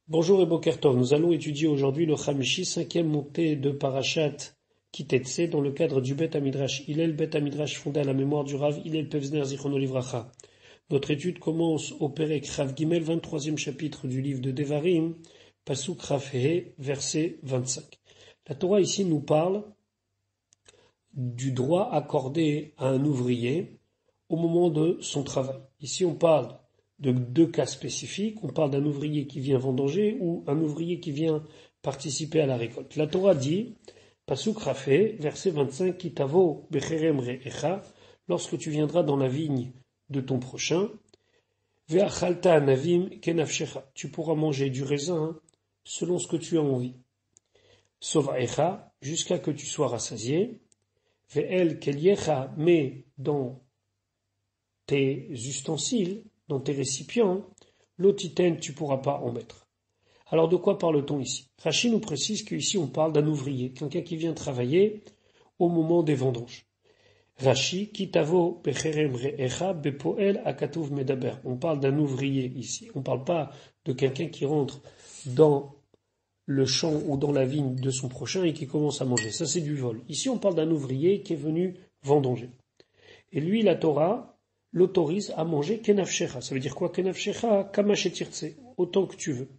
Bonjour et Boker Tov. Nous allons étudier aujourd'hui le Chamishi, cinquième montée de Parashat Kitetse, dans le cadre du Bet Hamidrash Hillel, Bet Hamidrash fondé à la mémoire du Rav Hillel Pevzner Zichrono Livracha. Notre étude commence au Perek Rav Gimel, 23e chapitre du livre de Devarim, Pasuk Rav He, verset 25. La Torah ici nous parle du droit accordé à un ouvrier au moment de son travail. Ici on parle de deux cas spécifiques. On parle d'un ouvrier qui vient vendanger ou un ouvrier qui vient participer à la récolte. La Torah dit, Pasuk Rafé, verset 25, Kitavo becherem re'echa, lorsque tu viendras dans la vigne de ton prochain, ve'achalta navim kenafshecha, tu pourras manger du raisin selon ce que tu as envie. Sovaecha, jusqu'à que tu sois rassasié, ve'el keliecha, mais dans tes ustensiles, dans tes récipients, l'otiten, tu ne pourras pas en mettre. Alors de quoi parle-t-on ici? Rashi nous précise qu'ici on parle d'un ouvrier, quelqu'un qui vient travailler au moment des vendanges. Rashi, kitavo becherem re'echa bepoel akatuv medaber. On parle d'un ouvrier ici. On ne parle pas de quelqu'un qui rentre dans le champ ou dans la vigne de son prochain et qui commence à manger. Ça c'est du vol. Ici on parle d'un ouvrier qui est venu vendanger. Et lui, la Torah l'autorise à manger kenafshecha. Ça veut dire quoi kenafshecha? Kamashetirtse, autant que tu veux.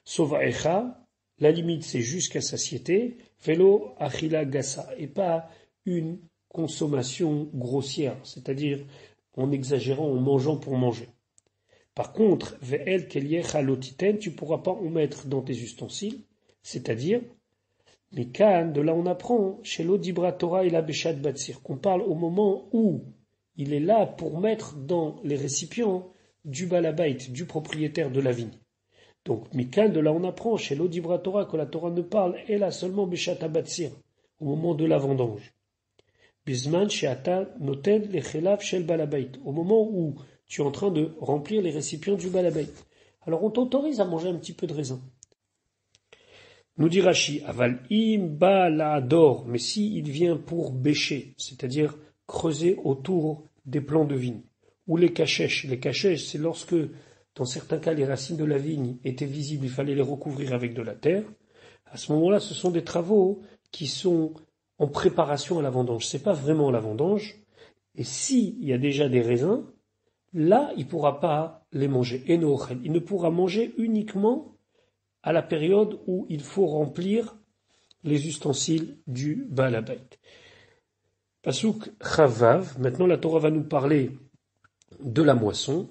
Sovaecha, la limite c'est jusqu'à satiété, velo achila gassa, et pas une consommation grossière, c'est-à-dire en exagérant, en mangeant pour manger. Par contre, ve'el keliecha lotiten, tu pourras pas en mettre dans tes ustensiles, c'est-à-dire, mikan, de là on apprend, chez l'odibra Torah et la beshat batsir, qu'on parle au moment où il est là pour mettre dans les récipients du balabait, du propriétaire de la vigne. Donc, Mikan, de là on apprend chez l'Odibra Torah que la Torah ne parle, et là seulement Beshat Abatsir, au moment de la vendange. Bisman she'ata noten lechelav shel balabait, au moment où tu es en train de remplir les récipients du balabait. Alors on t'autorise à manger un petit peu de raisin. Nous dit Rashi, aval im ba la'ador, mais si il vient pour bêcher, c'est-à-dire creuser autour des plants de vigne, ou les cachèches. Les cachèches, c'est lorsque, dans certains cas, les racines de la vigne étaient visibles, il fallait les recouvrir avec de la terre. À ce moment-là, ce sont des travaux qui sont en préparation à la vendange. C'est pas vraiment la vendange. Et s'il y a déjà des raisins, là, il ne pourra pas les manger. Enochel. Il ne pourra manger uniquement à la période où il faut remplir les ustensiles du balabait. Pasuk Chavav, maintenant la Torah va nous parler de la moisson,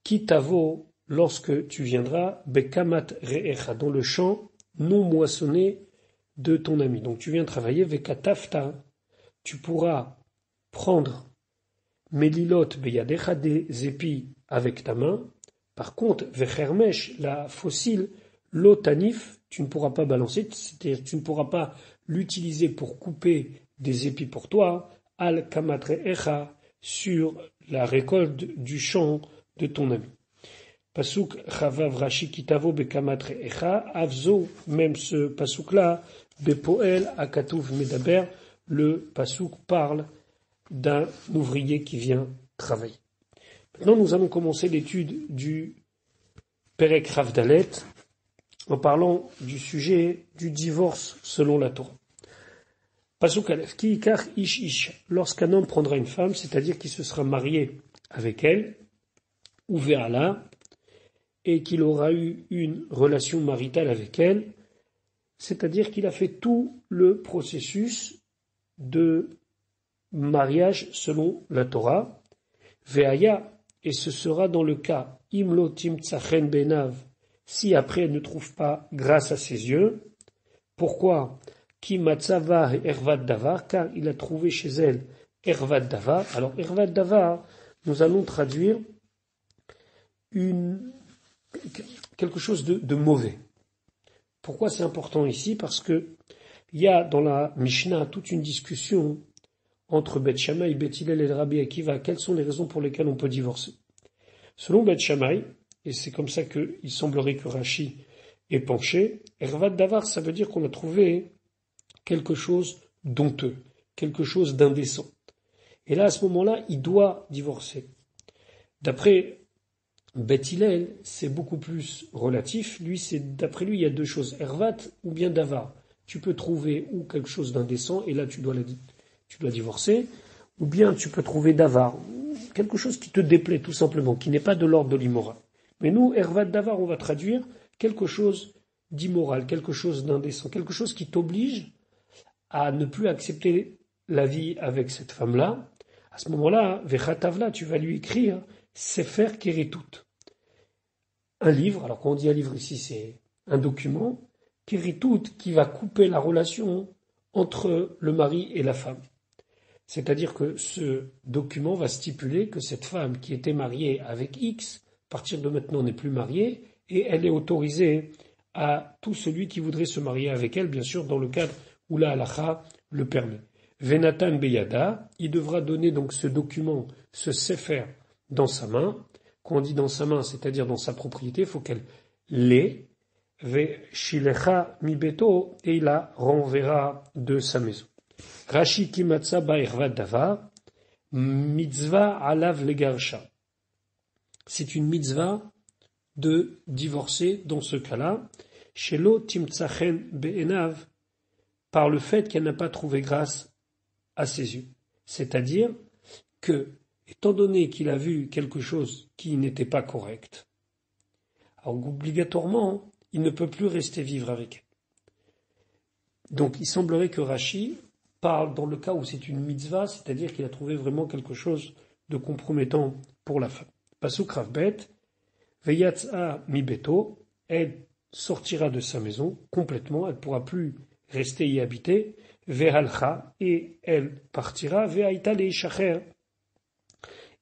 Kitavo, lorsque tu viendras, Bekamat Re'echa, dans le champ non moissonné de ton ami. Donc tu viens travailler, Vekatafta, tu pourras prendre Melilot Beyadecha, des épis avec ta main. Par contre, Vechermesh, la fossile, Lotanif, tu ne pourras pas balancer, c'est-à-dire tu ne pourras pas l'utiliser pour couper des épis pour toi, al kamatre echa, sur la récolte du champ de ton ami. Pasuk chavav rashi kitavo bekamatre echa, avzo, même ce pasuk-là, bepoel akatuv medaber, le pasuk parle d'un ouvrier qui vient travailler. Maintenant, nous allons commencer l'étude du Perek Rav Dalet, en parlant du sujet du divorce selon la Torah. Pasuk Aleph, ki ikar ish ish, lorsqu'un homme prendra une femme, c'est-à-dire qu'il se sera marié avec elle, ou ve'ala, et qu'il aura eu une relation maritale avec elle, c'est-à-dire qu'il a fait tout le processus de mariage selon la Torah, ve'aya, et ce sera dans le cas, imlo timtsachen benav, si après elle ne trouve pas grâce à ses yeux. Pourquoi? Ki matzava ervat davar, car il a trouvé chez elle ervat davar. Alors ervat davar, nous allons traduire quelque chose de mauvais. Pourquoi c'est important ici? Parce que il y a dans la Mishnah toute une discussion entre Beth Shammai, Beth Hillel et Rabbi Akiva. Quelles sont les raisons pour lesquelles on peut divorcer? Selon Beth Shammai, et c'est comme ça qu'il semblerait que Rashi est penché, ervat davar, ça veut dire qu'on a trouvé quelque chose d'honteux, quelque chose d'indécent. Et là, à ce moment-là, il doit divorcer. D'après Bet Hillel, c'est beaucoup plus relatif. Lui, d'après lui, il y a deux choses, ervat ou bien davar. Tu peux trouver ou quelque chose d'indécent, et là tu dois divorcer, ou bien tu peux trouver davar, quelque chose qui te déplaît tout simplement, qui n'est pas de l'ordre de l'immoral. Mais nous, ervat davar, on va traduire quelque chose d'immoral, quelque chose d'indécent, quelque chose qui t'oblige à ne plus accepter la vie avec cette femme-là. À ce moment-là, vechatavla, tu vas lui écrire Sefer Keritut. Un livre, alors quand on dit un livre ici, c'est un document, Keritut, qui va couper la relation entre le mari et la femme. C'est-à-dire que ce document va stipuler que cette femme qui était mariée avec X, à partir de maintenant n'est plus mariée, et elle est autorisée à tout celui qui voudrait se marier avec elle, bien sûr, dans le cadre où la halakha le permet. Venatan Beyada, il devra donner donc ce document, ce sefer, dans sa main. Quand on dit dans sa main, c'est-à-dire dans sa propriété, il faut qu'elle l'ait. Ve shilecha mi beto, et il la renverra de sa maison. Rashi kimatsa ba'ervat davar, mitzvah alav legarsha. C'est une mitzvah de divorcer dans ce cas-là. Shelo timtsachen be'enav, par le fait qu'elle n'a pas trouvé grâce à ses yeux. C'est-à-dire que, étant donné qu'il a vu quelque chose qui n'était pas correct, alors obligatoirement, il ne peut plus rester vivre avec elle. Donc il semblerait que Rashi parle dans le cas où c'est une mitzvah, c'est-à-dire qu'il a trouvé vraiment quelque chose de compromettant pour la femme. Pasuk Rav Bet, Veyatza mi beto, elle sortira de sa maison complètement, elle ne pourra plus rester y habiter, Vehalcha, et elle partira, Vehaïta leishacher,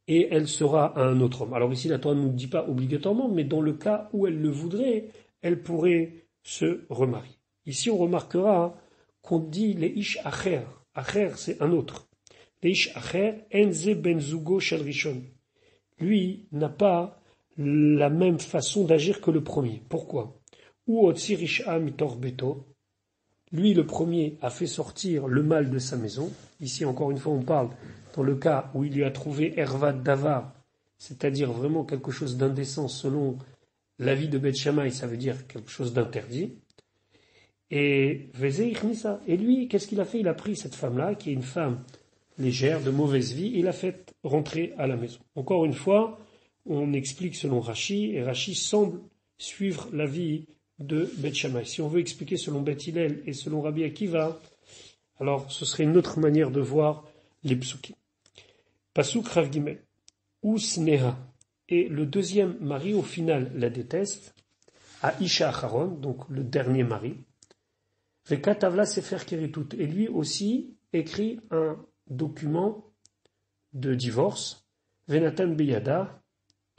et elle sera à un autre homme. Alors ici la Torah ne nous dit pas obligatoirement, mais dans le cas où elle le voudrait, elle pourrait se remarier. Ici on remarquera qu'on dit les ish acher. Acher c'est un autre. Les ish acher, enze benzugo shel rishon. Lui n'a pas la même façon d'agir que le premier. Pourquoi? Ou otsi risha mitor beto. Lui, le premier, a fait sortir le mal de sa maison. Ici, encore une fois, on parle dans le cas où il lui a trouvé ervat davar, c'est-à-dire vraiment quelque chose d'indécent selon l'avis de Beth Shammai, ça veut dire quelque chose d'interdit. Et lui, qu'est-ce qu'il a fait? Il a pris cette femme-là, qui est une femme légère, de mauvaise vie, et il l'a fait rentrer à la maison. Encore une fois, on explique selon Rashi, et Rashi semble suivre l'avis de Beth Shammai. Si on veut expliquer selon Beth Hillel et selon Rabbi Akiva, alors ce serait une autre manière de voir les psukim. Pasuk Rav Gimel, ou Sneha, et le deuxième mari au final la déteste, à Isha Acharon, donc le dernier mari, Vekatavla Sefer Keritut, et lui aussi écrit un document de divorce, Venatan Beyada,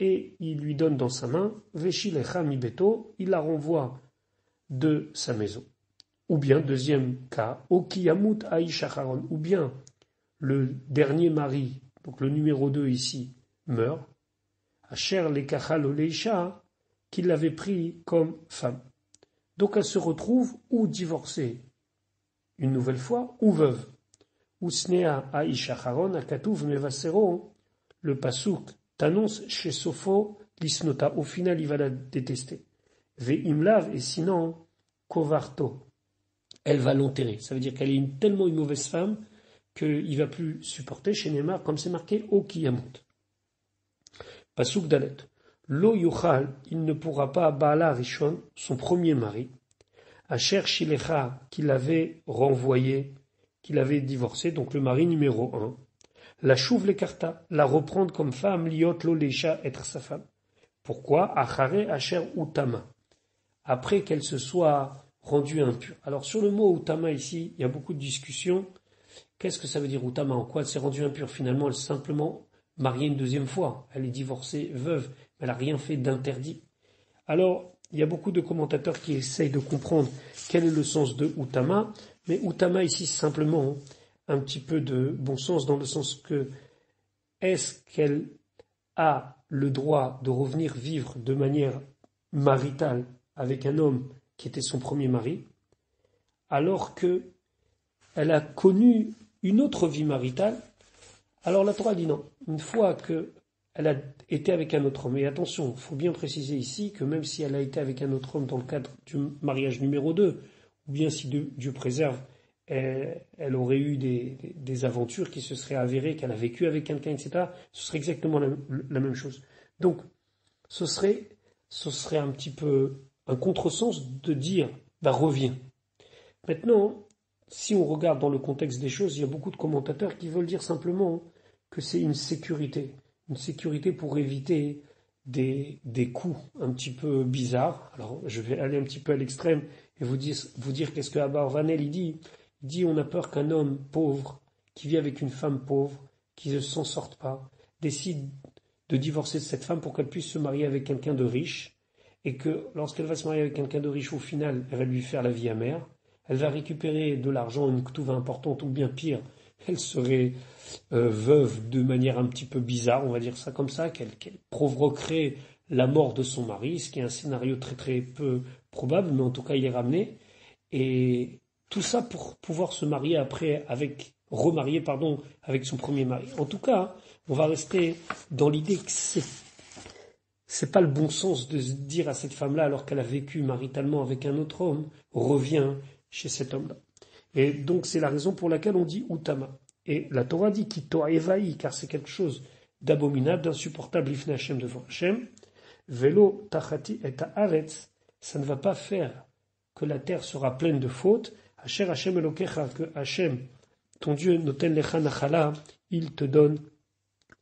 et il lui donne dans sa main, Veshilecha mi beto, il la renvoie de sa maison. Ou bien, deuxième cas, Okiyamut Aisha Haron, ou bien le dernier mari, donc le numéro 2 ici, meurt, Asher lekachal oleisha, qu'il l'avait pris comme femme. Donc elle se retrouve ou divorcée une nouvelle fois, ou veuve. Usnea Aisha Haron, Akatuv Mevasero, le pasuk t'annonce chez Sopho l'isnota. Au final, il va la détester. Ve'imlav, et sinon, kovarto. Elle va l'enterrer. Ça veut dire qu'elle est tellement une mauvaise femme qu'il ne va plus supporter. Chez Neymar, comme c'est marqué, Okiyamut. Pasuk Dalet. Lo yuchal, il ne pourra pas, Baala Rishon, son premier mari, Asher Shilecha, qu'il avait renvoyé, qu'il avait divorcé, donc le mari numéro 1, la chouve l'écarta, la reprendre comme femme, liot lo leisha, être sa femme. Pourquoi? Achare Asher Utama. Après qu'elle se soit rendue impure. Alors sur le mot Utama ici, il y a beaucoup de discussions. Qu'est-ce que ça veut dire Utama? En quoi elle s'est rendue impure? Finalement, elle s'est simplement mariée une deuxième fois. Elle est divorcée, veuve, mais elle n'a rien fait d'interdit. Alors, il y a beaucoup de commentateurs qui essayent de comprendre quel est le sens de Utama, mais Utama ici c'est simplement un petit peu de bon sens dans le sens que est-ce qu'elle a le droit de revenir vivre de manière maritale avec un homme qui était son premier mari, alors que elle a connu une autre vie maritale? Alors la Torah dit non. Une fois que elle a été avec un autre homme. Et attention, il faut bien préciser ici que même si elle a été avec un autre homme dans le cadre du mariage numéro 2, ou bien si Dieu préserve, elle aurait eu des aventures qui se seraient avérées, qu'elle a vécu avec quelqu'un, etc., ce serait exactement la même chose. Donc, ce serait un petit peu un contresens de dire, reviens. Maintenant, si on regarde dans le contexte des choses, il y a beaucoup de commentateurs qui veulent dire simplement que c'est une sécurité pour éviter des coups un petit peu bizarres. Alors, je vais aller un petit peu à l'extrême et vous dire qu'est-ce que Abba Vanel il dit. Il dit, on a peur qu'un homme pauvre, qui vit avec une femme pauvre, qui ne s'en sorte pas, décide de divorcer de cette femme pour qu'elle puisse se marier avec quelqu'un de riche, et que lorsqu'elle va se marier avec quelqu'un de riche, au final, elle va lui faire la vie amère, elle va récupérer de l'argent, une ketouva importante, ou bien pire, elle serait veuve de manière un petit peu bizarre, on va dire ça comme ça, qu'elle provoquerait la mort de son mari, ce qui est un scénario très très peu probable, mais en tout cas il est ramené, et tout ça pour pouvoir se marier après remarier avec son premier mari. En tout cas, on va rester dans l'idée que c'est pas le bon sens de se dire à cette femme-là, alors qu'elle a vécu maritalement avec un autre homme, reviens chez cet homme-là. Et donc c'est la raison pour laquelle on dit Utama. Et la Torah dit Kito Evaï, car c'est quelque chose d'abominable, d'insupportable, Ifne Hashem devant Hashem. Velo Tachati et Haaretz, ça ne va pas faire que la terre sera pleine de fautes. Asher Hashem Elokecha, que Hashem, ton Dieu, Noten Lecha Nachala, il te donne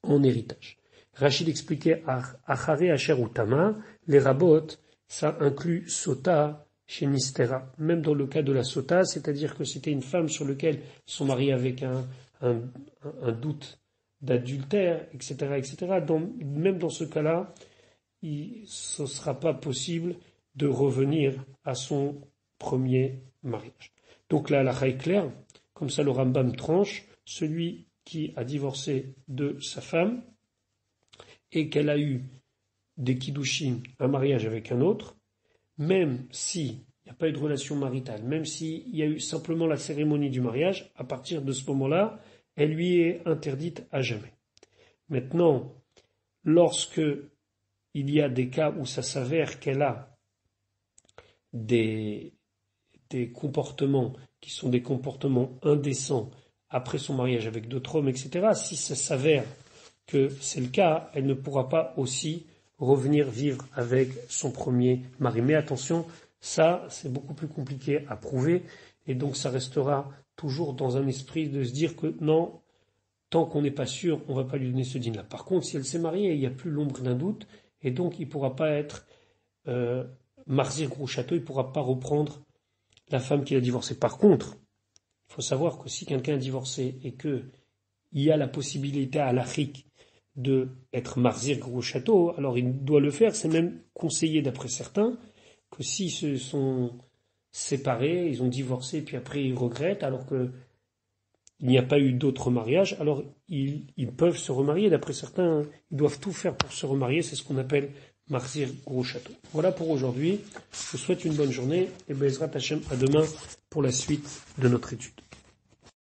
en héritage. Rachid expliquait Achare Asher Utama, les rabot, ça inclut Sota chez Nistera. Même dans le cas de la Sota, c'est-à-dire que c'était une femme sur laquelle son mari avait un doute d'adultère, etc., etc. Même dans ce cas-là, ce ne sera pas possible de revenir à son premier mariage. Donc là, la est claire, comme ça le Rambam tranche, celui qui a divorcé de sa femme et qu'elle a eu des kiddushin, un mariage avec un autre, même s'il n'y a pas eu de relation maritale, même s'il y a eu simplement la cérémonie du mariage, à partir de ce moment-là, elle lui est interdite à jamais. Maintenant, lorsque il y a des cas où ça s'avère qu'elle a des comportements qui sont des comportements indécents après son mariage avec d'autres hommes, etc., si ça s'avère que c'est le cas, elle ne pourra pas aussi revenir vivre avec son premier mari. Mais attention, ça, c'est beaucoup plus compliqué à prouver, et donc ça restera toujours dans un esprit de se dire que non, tant qu'on n'est pas sûr, on ne va pas lui donner ce dîner-là. Par contre, si elle s'est mariée, il n'y a plus l'ombre d'un doute, et donc il ne pourra pas être Marzir Gros Château, il ne pourra pas reprendre la femme qu'il a divorcée. Par contre, il faut savoir que si quelqu'un a divorcé et qu'il y a la possibilité à l'Afrique de être Marzir Gros Château, alors il doit le faire. C'est même conseillé d'après certains que s'ils se sont séparés, ils ont divorcé, puis après ils regrettent, alors que il n'y a pas eu d'autres mariages, alors ils peuvent se remarier. D'après certains, ils doivent tout faire pour se remarier. C'est ce qu'on appelle Marzir Gros Château. Voilà pour aujourd'hui. Je vous souhaite une bonne journée et Bezrat Hashem à demain pour la suite de notre étude.